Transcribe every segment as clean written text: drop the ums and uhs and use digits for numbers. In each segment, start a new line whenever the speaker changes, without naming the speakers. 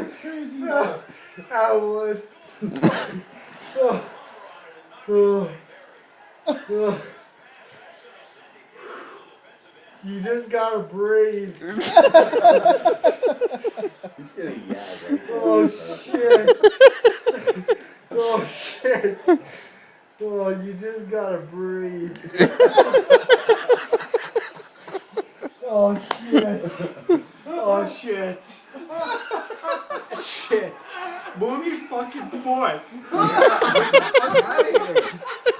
That's crazy.
Atwood. You just gotta breathe.
He's gonna yag right there.
Oh shit. Oh shit. Oh, you just gotta breathe. Oh shit. Oh shit. Shit. Move your fucking foot.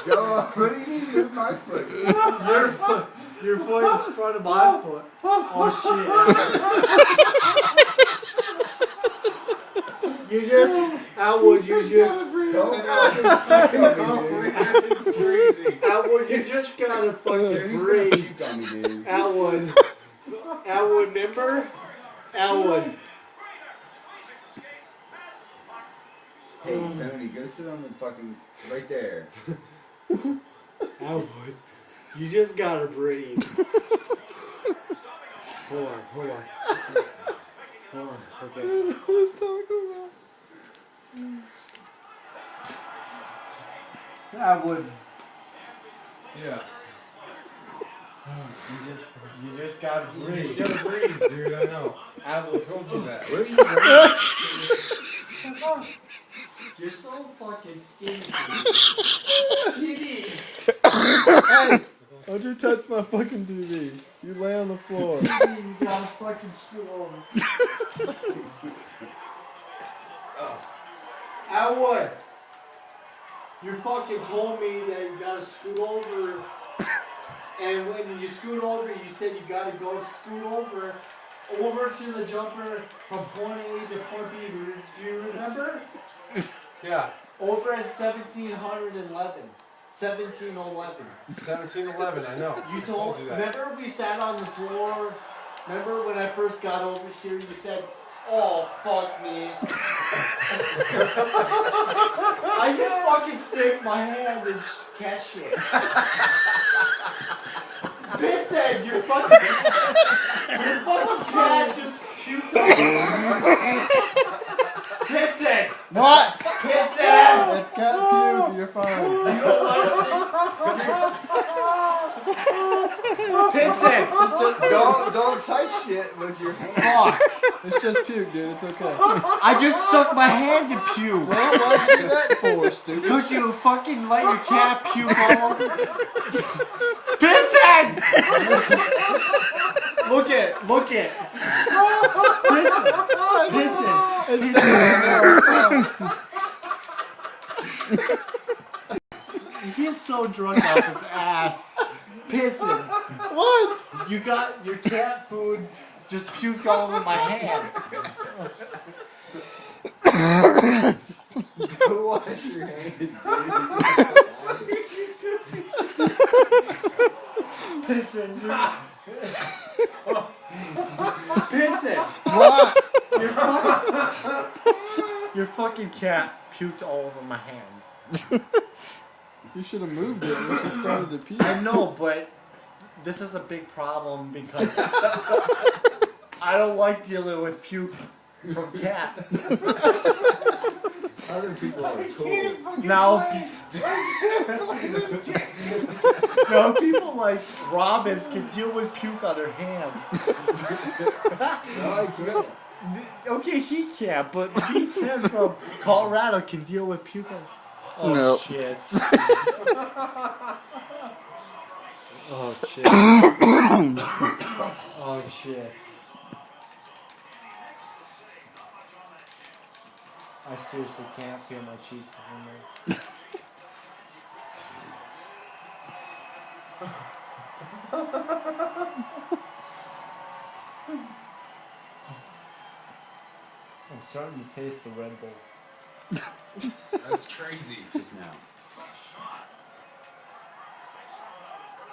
Yo, what do you need to move my foot?
Your foot is in front of my foot. Oh shit. You just, Atwood, you just,
Don't fucking on me, dude.
It's crazy.
Atwood, you just gotta fucking
He's gonna
breathe.
puke on me, dude.
Atwood. Atwood, remember? Atwood.
Hey, Sonny, go sit on the fucking right there.
Atwood. You just gotta breathe. Hold on. Hold on, okay.
What was talking about?
Atwood.
Yeah.
You just gotta
You
breathe.
just gotta breathe, dude. I know. Apple told you that.
Where are you going?
You're so fucking skinny. Skinny.
Hey, don't you touch my fucking TV. You lay on the floor.
You gotta fucking scoot over. Atwood. You fucking told me that you gotta scoot over. And when you scoot over, you said you gotta go scoot over to the jumper from point A to point B. Do you remember?
Yeah.
Over at 1711. 1711.
1711, I know.
You
I
told,
you that.
remember we sat on the floor? Remember when I first got over here, you said, oh, fuck me. I just fucking stick my hand in cat shit. Vincent, your fucking cat just puked on Vincent!
What?
Vincent!
It's cat puke. You're fine.
You don't want to Vincent!
Just don't touch shit with your hand.
Fuck!
It's just puke, dude. It's okay.
I just stuck my hand in puke.
Well, why'd you do that for, stupid?
Because you fucking let your cat puke all over. Vincent! Look it. Vincent. He is so drunk off his ass. Pissing.
What?
You got your cat food just puked all over my hand.
Go wash your hands, dude.
Pissing. Pissing.
What?
Your fucking cat puked all over my hand.
You should have moved it once you started to puke.
I know, but this is a big problem because I don't like dealing with puke from cats.
Other people are cool.
Now, people like Robbins can deal with puke on their hands.
No, I can't.
Okay, he can't, but B10 from Colorado can deal with puke on... Oh,
No.
shit. Oh, shit. Oh, shit. I seriously can't feel my cheeks anymore. I'm starting to taste the Red Bull.
That's crazy.
Just now.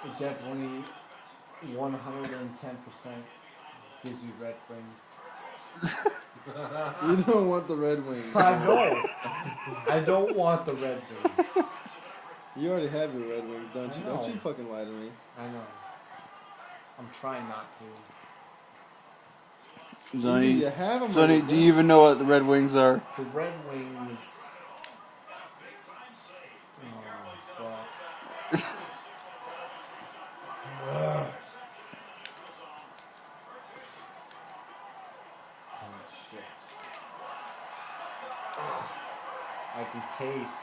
It definitely 110% gives you red wings.
You don't want the Red Wings.
I know. I don't want the red wings.
You already have your Red Wings, don't you?
I know.
Don't you fucking lie to me.
I know. I'm trying not to.
Sonny,
Either you have 'em or
Sonny,
you
do you even know what the Red Wings are?
The Red Wings. Oh, fuck. Oh, shit. I can taste